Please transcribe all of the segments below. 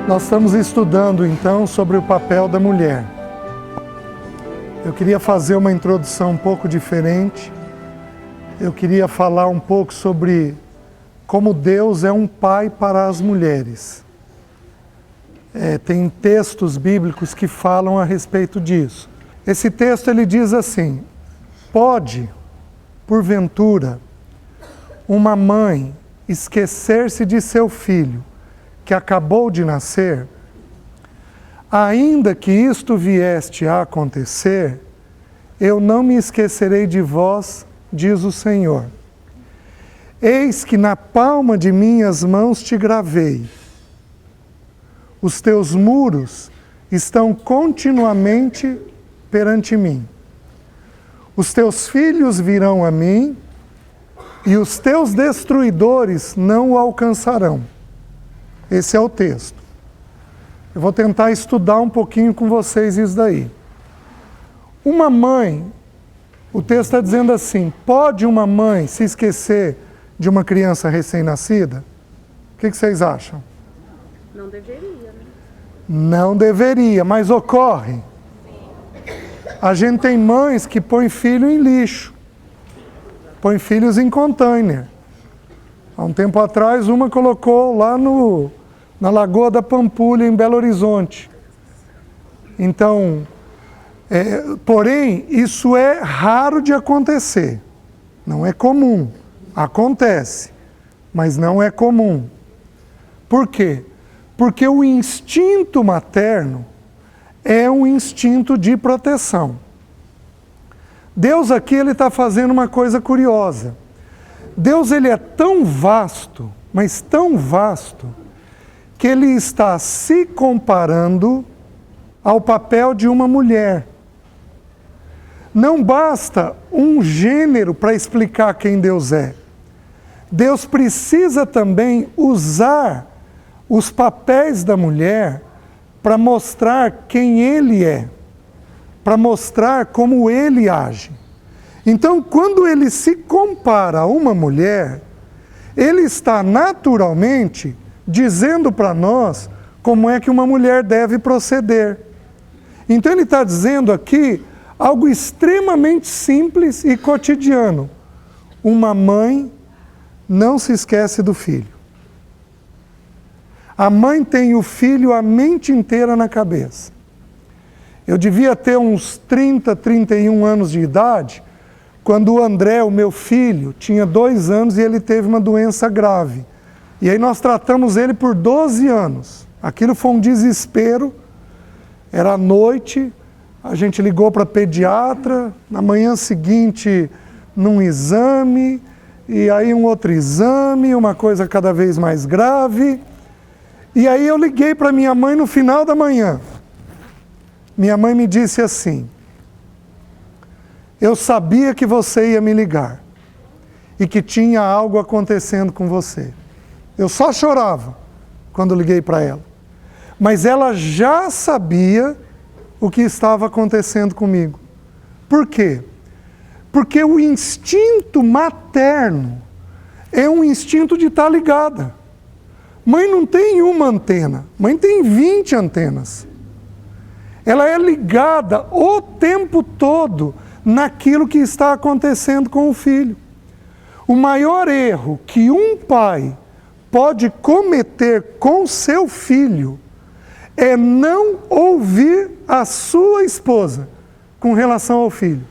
Nós estamos estudando então sobre o papel da mulher. Eu queria fazer uma introdução um pouco diferente. Eu queria falar um pouco sobre como Deus é um pai para as mulheres. Tem textos bíblicos que falam a respeito disso. Esse texto ele diz assim: pode, porventura, uma mãe esquecer-se de seu filho que acabou de nascer? Ainda que isto vieste a acontecer, eu não me esquecerei de vós, diz o Senhor. Eis que na palma de minhas mãos te gravei. Os teus muros estão continuamente perante mim. Os teus filhos virão a mim, e os teus destruidores não o alcançarão. Esse é o texto. Eu vou tentar estudar um pouquinho com vocês isso daí. Uma mãe, o texto está dizendo assim: pode uma mãe se esquecer de uma criança recém-nascida? O que vocês acham? Não deveria, né? Não deveria, mas ocorre. A gente tem mães que põem filho em lixo, põem filhos em container. Há um tempo atrás, uma colocou lá na Lagoa da Pampulha, em Belo Horizonte. Então, porém, isso é raro de acontecer. Não é comum. Acontece, mas não é comum. Por quê? Porque o instinto materno é um instinto de proteção. Deus aqui ele está fazendo uma coisa curiosa. Deus ele é tão vasto, mas tão vasto, que ele está se comparando ao papel de uma mulher. Não basta um gênero para explicar quem Deus é. Deus precisa também usar os papéis da mulher para mostrar quem Ele é, para mostrar como Ele age. Então, quando Ele se compara a uma mulher, Ele está naturalmente dizendo para nós como é que uma mulher deve proceder. Então ele está dizendo aqui algo extremamente simples e cotidiano. Uma mãe não se esquece do filho. A mãe tem o filho a mente inteira na cabeça. Eu devia ter uns 30, 31 anos de idade, quando o André, o meu filho, tinha 2 anos e ele teve uma doença grave. E aí nós tratamos ele por 12 anos. Aquilo foi um desespero. Era à noite, a gente ligou para a pediatra, na manhã seguinte, num exame, e aí um outro exame, uma coisa cada vez mais grave. E aí eu liguei para minha mãe no final da manhã. Minha mãe me disse assim: eu sabia que você ia me ligar e que tinha algo acontecendo com você. Eu só chorava quando liguei para ela. Mas ela já sabia o que estava acontecendo comigo. Por quê? Porque o instinto materno é um instinto de estar ligada. Mãe não tem uma antena, mãe tem 20 antenas. Ela é ligada o tempo todo naquilo que está acontecendo com o filho. O maior erro que um pai pode cometer com seu filho é não ouvir a sua esposa com relação ao filho.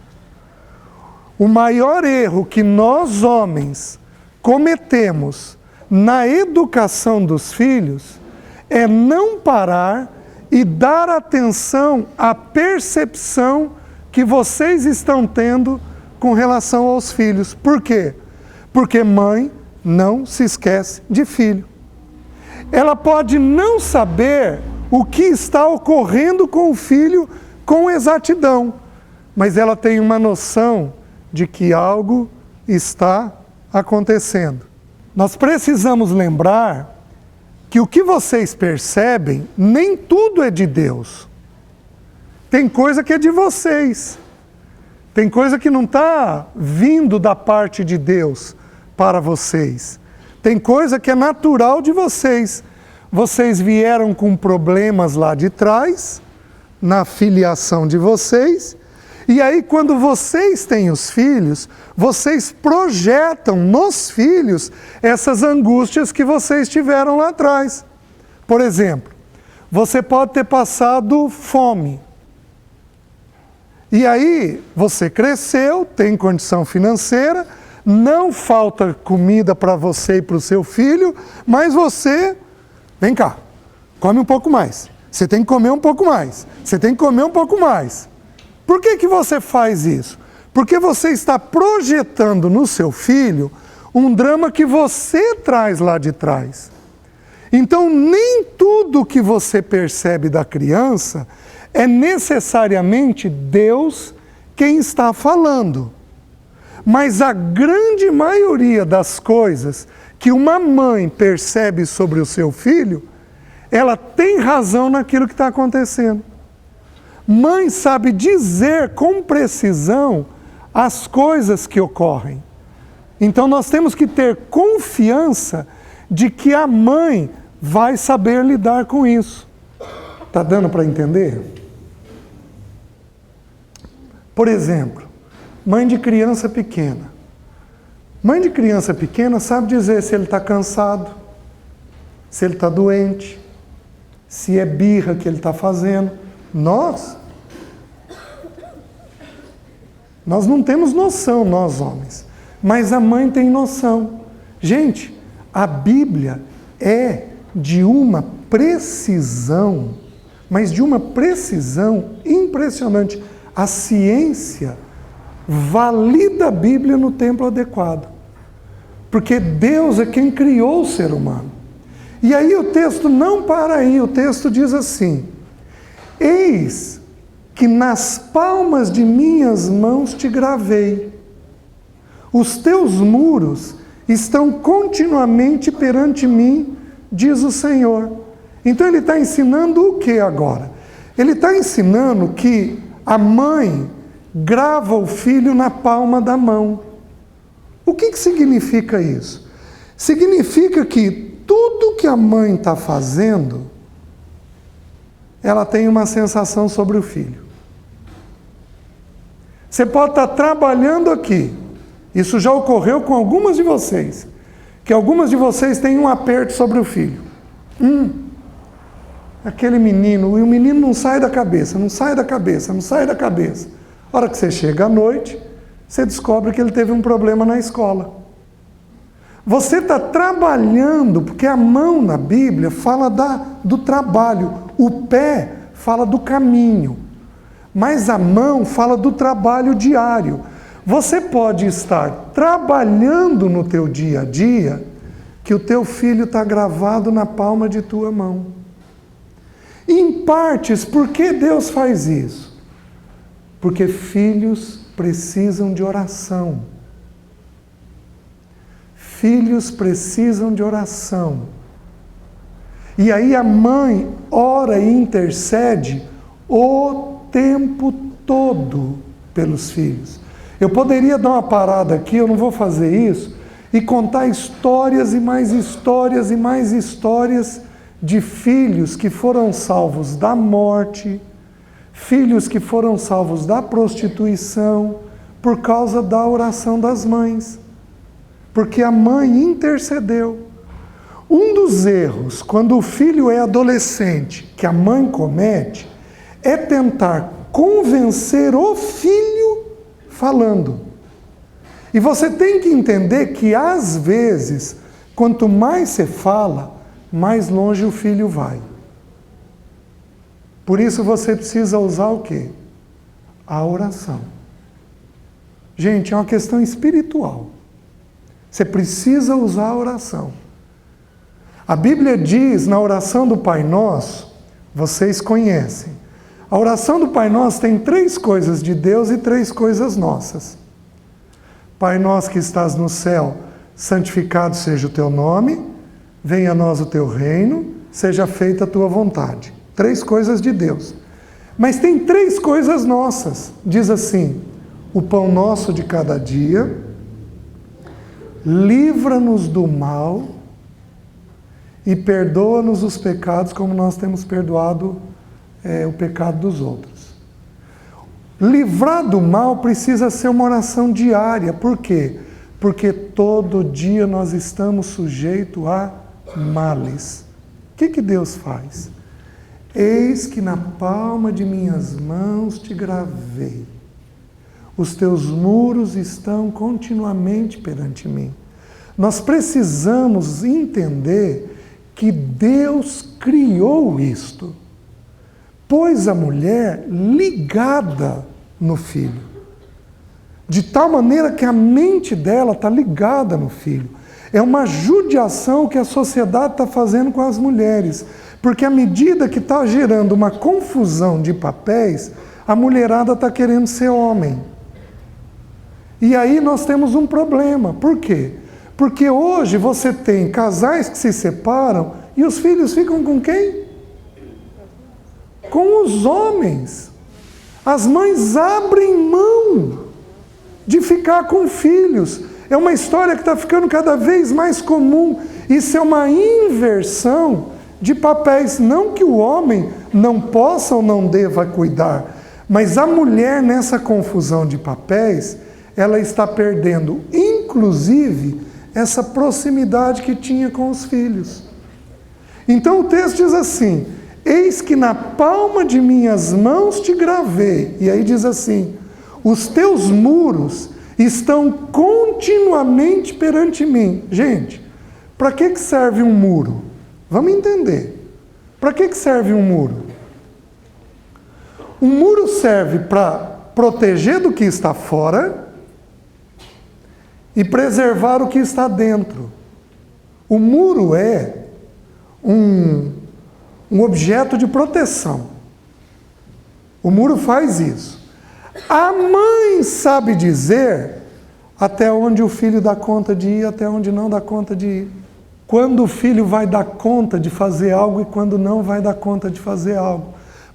O maior erro que nós homens cometemos na educação dos filhos é não parar e dar atenção à percepção que vocês estão tendo com relação aos filhos. Por quê? Porque mãe não se esquece de filho. Ela pode não saber o que está ocorrendo com o filho com exatidão, mas ela tem uma noção de que algo está acontecendo. Nós precisamos lembrar que o que vocês percebem, nem tudo é de Deus. Tem coisa que é de vocês. Tem coisa que não está vindo da parte de Deus para vocês. Tem coisa que é natural de vocês. vocês vieram com problemas lá de trás, na filiação de vocês, e aí quando vocês têm os filhos, vocês projetam nos filhos essas angústias que vocês tiveram lá atrás. Por exemplo, você pode ter passado fome. E aí você cresceu, tem condição financeira, não falta comida para você e para o seu filho, mas você, vem cá, come um pouco mais. Você tem que comer um pouco mais. Você tem que comer um pouco mais. Por que que você faz isso? Porque você está projetando no seu filho um drama que você traz lá de trás. Então, nem tudo que você percebe da criança é necessariamente Deus quem está falando. Mas a grande maioria das coisas que uma mãe percebe sobre o seu filho, ela tem razão naquilo que está acontecendo. Mãe sabe dizer com precisão as coisas que ocorrem. Então nós temos que ter confiança de que a mãe vai saber lidar com isso. Está dando para entender? Por exemplo, mãe de criança pequena. Mãe de criança pequena sabe dizer se ele está cansado, se ele está doente, se é birra que ele está fazendo. Nós não temos noção, nós homens, mas a mãe tem noção. Gente, a Bíblia é de uma precisão, mas de uma precisão impressionante. A ciência valida a Bíblia no tempo adequado, porque Deus é quem criou o ser humano. E aí o texto não para aí, o texto diz assim: eis que nas palmas de minhas mãos te gravei, os teus muros estão continuamente perante mim, diz o Senhor. Então ele está ensinando o que agora? Ele está ensinando que a mãe grava o filho na palma da mão. O que significa isso? Significa que tudo que a mãe está fazendo, ela tem uma sensação sobre o filho. Você pode estar trabalhando aqui, isso já ocorreu com algumas de vocês, que algumas de vocês têm um aperto sobre o filho. Aquele menino, e o menino não sai da cabeça, não sai da cabeça, não sai da cabeça. A hora que você chega à noite, você descobre que ele teve um problema na escola. Você está trabalhando, porque a mão na Bíblia fala do trabalho, o pé fala do caminho, mas a mão fala do trabalho diário. Você pode estar trabalhando no teu dia a dia, que o teu filho está gravado na palma de tua mão. Em partes, por que Deus faz isso? Porque filhos precisam de oração. Filhos precisam de oração. E aí a mãe ora e intercede o tempo todo pelos filhos. Eu poderia dar uma parada aqui, eu não vou fazer isso, e contar histórias e mais histórias e mais histórias de filhos que foram salvos da morte, filhos que foram salvos da prostituição, por causa da oração das mães. Porque a mãe intercedeu. Um dos erros, quando o filho é adolescente, que a mãe comete, é tentar convencer o filho falando. E você tem que entender que, às vezes, quanto mais você fala, mais longe o filho vai. Por isso você precisa usar o quê? A oração. Gente, é uma questão espiritual. Você precisa usar a oração. A Bíblia diz na oração do Pai Nosso, vocês conhecem. A oração do Pai Nosso tem 3 coisas de Deus e 3 coisas nossas. Pai nosso que estás no céu, santificado seja o teu nome, venha a nós o teu reino, seja feita a tua vontade. 3 coisas de Deus. Mas tem 3 coisas nossas. Diz assim: o pão nosso de cada dia, livra-nos do mal e perdoa-nos os pecados como nós temos perdoado o pecado dos outros. Livrar do mal precisa ser uma oração diária. Por quê? Porque todo dia nós estamos sujeitos a males. O que Deus faz? Eis que na palma de minhas mãos te gravei. Os teus muros estão continuamente perante mim. Nós precisamos entender que Deus criou isto, pôs a mulher ligada no filho, de tal maneira que a mente dela está ligada no filho. É uma judiação que a sociedade está fazendo com as mulheres, porque à medida que está gerando uma confusão de papéis, a mulherada está querendo ser homem. E aí nós temos um problema. Por quê? Porque hoje você tem casais que se separam e os filhos ficam com quem? Com os homens. As mães abrem mão de ficar com filhos. É uma história que está ficando cada vez mais comum. Isso é uma inversão de papéis. Não que o homem não possa ou não deva cuidar, mas a mulher, nessa confusão de papéis, ela está perdendo, inclusive, essa proximidade que tinha com os filhos. Então o texto diz assim: eis que na palma de minhas mãos te gravei. E aí diz assim: os teus muros estão continuamente perante mim. Gente, para que serve um muro? Vamos entender. Para que serve um muro? Um muro serve para proteger do que está fora e preservar o que está dentro. O muro é um objeto de proteção. O muro faz isso. A mãe sabe dizer até onde o filho dá conta de ir, até onde não dá conta de ir. Quando o filho vai dar conta de fazer algo e quando não vai dar conta de fazer algo.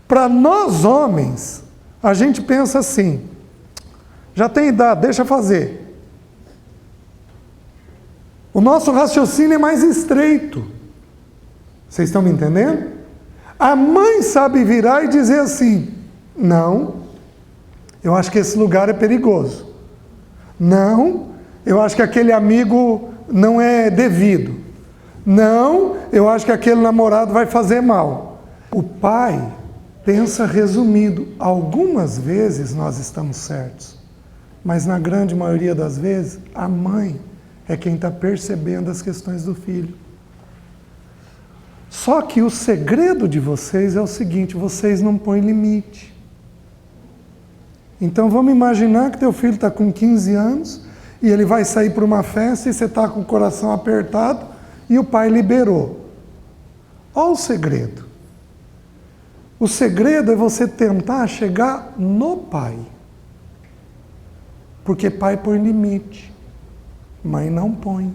Para nós homens, a gente pensa assim: já tem idade, deixa fazer. O nosso raciocínio é mais estreito. Vocês estão me entendendo? A mãe sabe virar e dizer assim: não, eu acho que esse lugar é perigoso. Não, eu acho que aquele amigo não é devido. Não, eu acho que aquele namorado vai fazer mal. O pai pensa resumido. Algumas vezes nós estamos certos, mas na grande maioria das vezes, a mãe é quem está percebendo as questões do filho. Só que o segredo de vocês é o seguinte: vocês não põem limite. Então vamos imaginar que teu filho está com 15 anos e ele vai sair para uma festa e você está com o coração apertado e o pai liberou. Olha o segredo. O segredo é você tentar chegar no pai. Porque pai põe limite, mãe não põe.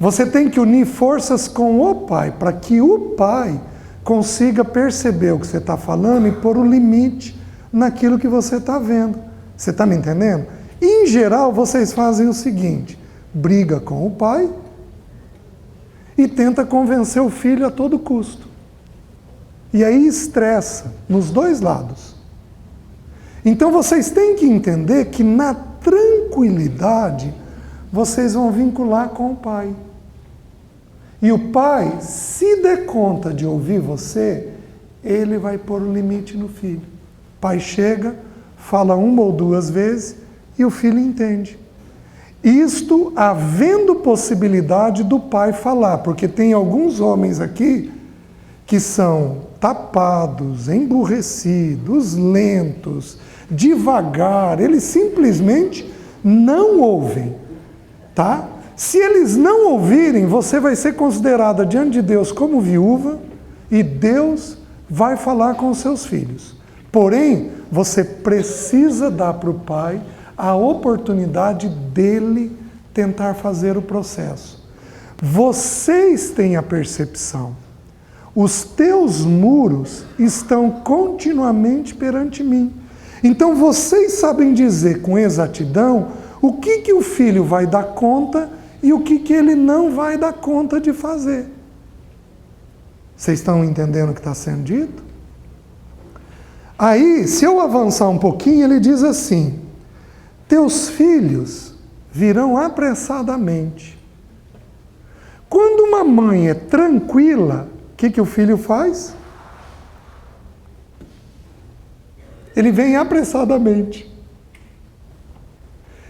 Você tem que unir forças com o pai, para que o pai consiga perceber o que você está falando e pôr o limite naquilo que você está vendo. Você está me entendendo? Em geral, vocês fazem o seguinte: briga com o pai e tenta convencer o filho a todo custo. E aí estressa nos dois lados. Então vocês têm que entender que na tranquilidade vocês vão vincular com o pai. E o pai, se der conta de ouvir você, ele vai pôr um limite no filho. O pai chega, fala uma ou duas vezes e o filho entende. Isto havendo possibilidade do pai falar, porque tem alguns homens aqui que são tapados, emburrecidos, lentos, devagar, eles simplesmente não ouvem, tá? Se eles não ouvirem, você vai ser considerada diante de Deus como viúva e Deus vai falar com os seus filhos. Porém, você precisa dar para o pai a oportunidade dele tentar fazer o processo. Vocês têm a percepção. Os teus muros estão continuamente perante mim. Então vocês sabem dizer com exatidão o que o filho vai dar conta e o que ele não vai dar conta de fazer. Vocês estão entendendo o que está sendo dito? Aí, se eu avançar um pouquinho, ele diz assim: teus filhos virão apressadamente. Quando uma mãe é tranquila, o que o filho faz? Ele vem apressadamente.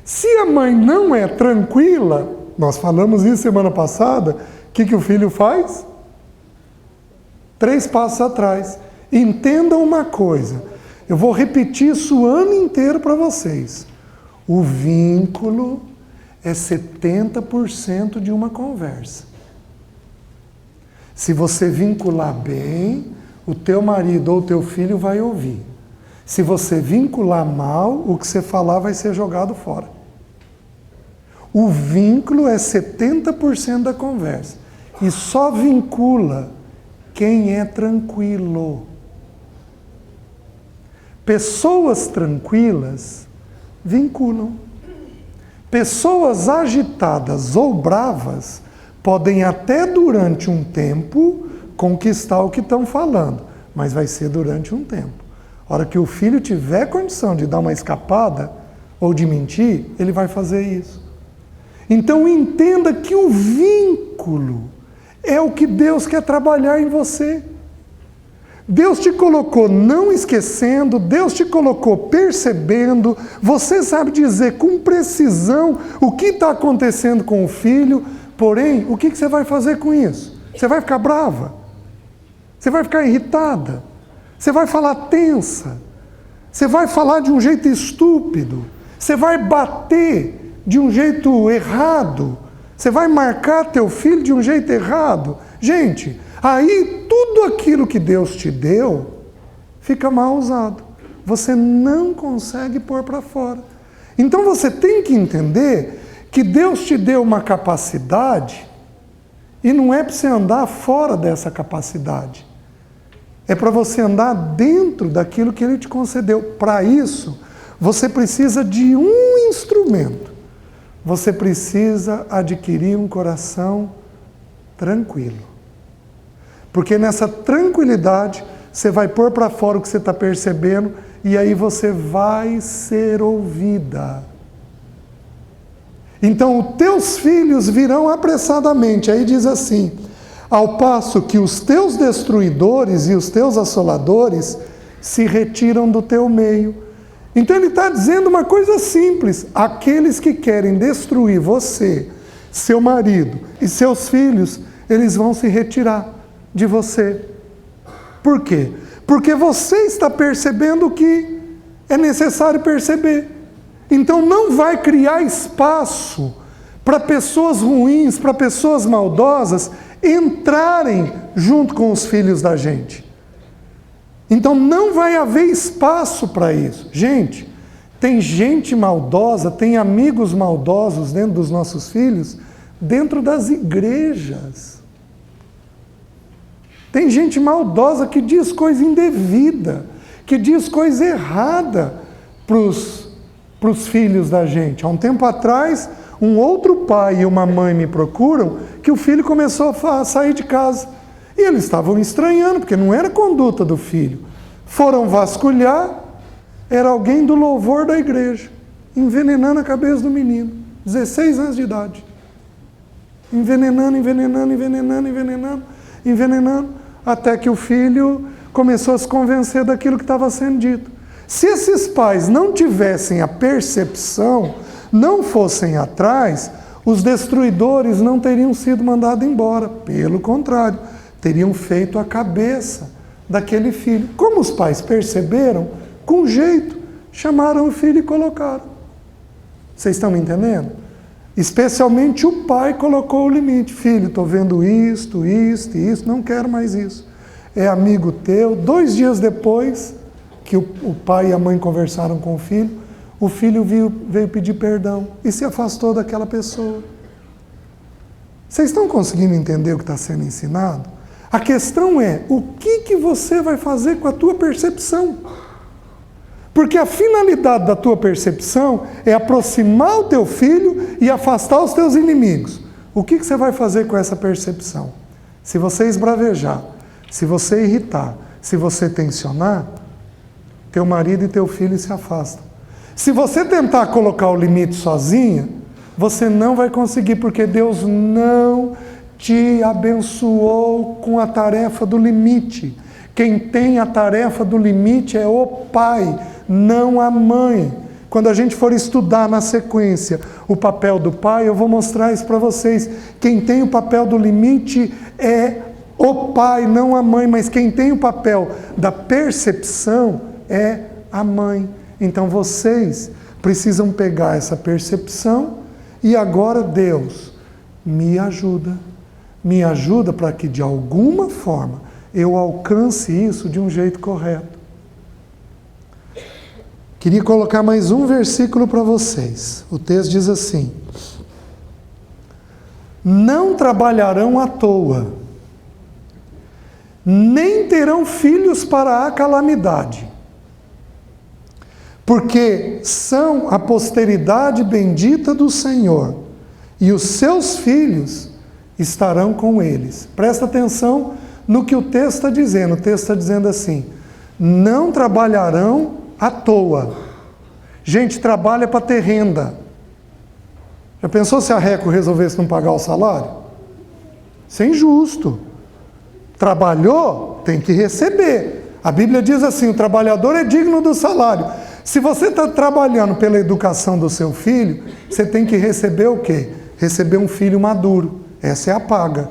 Se a mãe não é tranquila, nós falamos isso semana passada, o que o filho faz? 3 passos atrás. Entendam uma coisa, eu vou repetir isso o ano inteiro para vocês. O vínculo é 70% de uma conversa. Se você vincular bem, o teu marido ou o teu filho vai ouvir. Se você vincular mal, o que você falar vai ser jogado fora. O vínculo é 70% da conversa. E só vincula quem é tranquilo. Pessoas tranquilas vinculam. Pessoas agitadas ou bravas podem até durante um tempo conquistar o que estão falando, mas vai ser durante um tempo. A hora que o filho tiver condição de dar uma escapada ou de mentir, ele vai fazer isso. Então entenda que o vínculo é o que Deus quer trabalhar em você. Deus te colocou não esquecendo, Deus te colocou percebendo, você sabe dizer com precisão o que está acontecendo com o filho, porém, o que você vai fazer com isso? Você vai ficar brava? Você vai ficar irritada? Você vai falar tensa? Você vai falar de um jeito estúpido? Você vai bater de um jeito errado? Você vai marcar teu filho de um jeito errado? Gente, aí tudo aquilo que Deus te deu fica mal usado. Você não consegue pôr para fora. Então você tem que entender que Deus te deu uma capacidade e não é para você andar fora dessa capacidade. É para você andar dentro daquilo que Ele te concedeu. Para isso, você precisa de um instrumento. Você precisa adquirir um coração tranquilo. Porque nessa tranquilidade, você vai pôr para fora o que você está percebendo e aí você vai ser ouvida. Então, os teus filhos virão apressadamente. Aí diz assim: ao passo que os teus destruidores e os teus assoladores se retiram do teu meio. Então ele está dizendo uma coisa simples: aqueles que querem destruir você, seu marido e seus filhos, eles vão se retirar de você. Por quê? Porque você está percebendo o que é necessário perceber. Então não vai criar espaço para pessoas ruins, para pessoas maldosas entrarem junto com os filhos da gente. Então não vai haver espaço para isso. Gente, tem gente maldosa, tem amigos maldosos dentro dos nossos filhos, dentro das igrejas. Tem gente maldosa que diz coisa indevida, que diz coisa errada para os filhos da gente. Há um tempo atrás, um outro pai e uma mãe me procuram que o filho começou a sair de casa. E eles estavam estranhando, porque não era conduta do filho. Foram vasculhar, era alguém do louvor da igreja, envenenando a cabeça do menino, 16 anos de idade. Envenenando, até que o filho começou a se convencer daquilo que estava sendo dito. Se esses pais não tivessem a percepção, não fossem atrás, os destruidores não teriam sido mandados embora. Pelo contrário, teriam feito a cabeça daquele filho. Como os pais perceberam, com jeito, chamaram o filho e colocaram. Vocês estão me entendendo? Especialmente o pai colocou o limite. Filho, estou vendo isto, não quero mais isso. É amigo teu. 2 dias depois que o pai e a mãe conversaram com o filho veio pedir perdão e se afastou daquela pessoa. Vocês estão conseguindo entender o que está sendo ensinado? A questão é, o que você vai fazer com a tua percepção? Porque a finalidade da tua percepção é aproximar o teu filho e afastar os teus inimigos. O que você vai fazer com essa percepção? Se você esbravejar, se você irritar, se você tensionar, teu marido e teu filho se afastam. Se você tentar colocar o limite sozinha, você não vai conseguir, porque Deus não te abençoou com a tarefa do limite. Quem tem a tarefa do limite é o pai, não a mãe. Quando a gente for estudar na sequência o papel do pai, eu vou mostrar isso para vocês. Quem tem o papel do limite é o pai, não a mãe, mas quem tem o papel da percepção é a mãe. Então vocês precisam pegar essa percepção e agora Deus me ajuda para que de alguma forma eu alcance isso de um jeito correto. Queria colocar mais um versículo para vocês. O texto diz assim: não trabalharão à toa, nem terão filhos para a calamidade, porque são a posteridade bendita do Senhor, e os seus filhos estarão com eles. Presta atenção no que o texto está dizendo. O texto está dizendo assim: não trabalharão à toa. Gente, trabalha para ter renda. Já pensou se a Reco resolvesse não pagar o salário? Isso é injusto. Trabalhou, tem que receber. A Bíblia diz assim: o trabalhador é digno do salário. Se você está trabalhando pela educação do seu filho, você tem que receber o quê? Receber um filho maduro. Essa é a paga.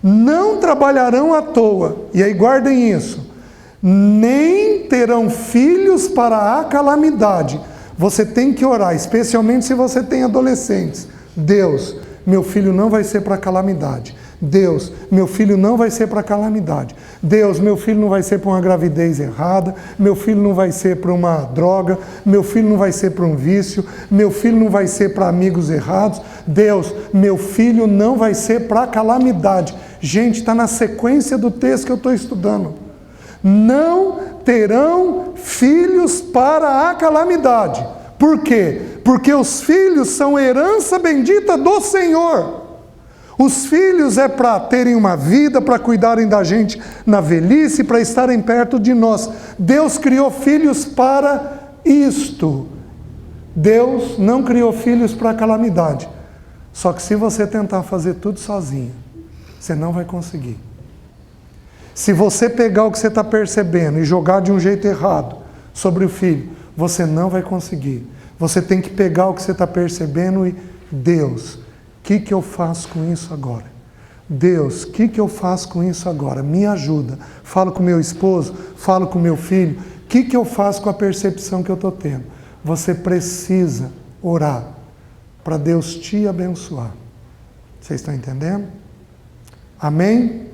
Não trabalharão à toa. E aí guardem isso. Nem terão filhos para a calamidade. Você tem que orar, especialmente se você tem adolescentes. Deus, meu filho não vai ser para calamidade. Deus, meu filho não vai ser para calamidade. Deus, meu filho não vai ser para uma gravidez errada. Meu filho não vai ser para uma droga. Meu filho não vai ser para um vício. Meu filho não vai ser para amigos errados. Deus, meu filho não vai ser para calamidade. Gente, está na sequência do texto que eu estou estudando. Não terão filhos para a calamidade. Por quê? Porque os filhos são herança bendita do Senhor. Os filhos é para terem uma vida, para cuidarem da gente na velhice, para estarem perto de nós. Deus criou filhos para isto. Deus não criou filhos para a calamidade. Só que se você tentar fazer tudo sozinho, você não vai conseguir. Se você pegar o que você está percebendo e jogar de um jeito errado sobre o filho, você não vai conseguir. Você tem que pegar o que você está percebendo e, Deus, o que eu faço com isso agora? Deus, o que eu faço com isso agora? Me ajuda. Falo com meu esposo, falo com meu filho. O que eu faço com a percepção que eu estou tendo? Você precisa orar para Deus te abençoar. Vocês estão entendendo? Amém?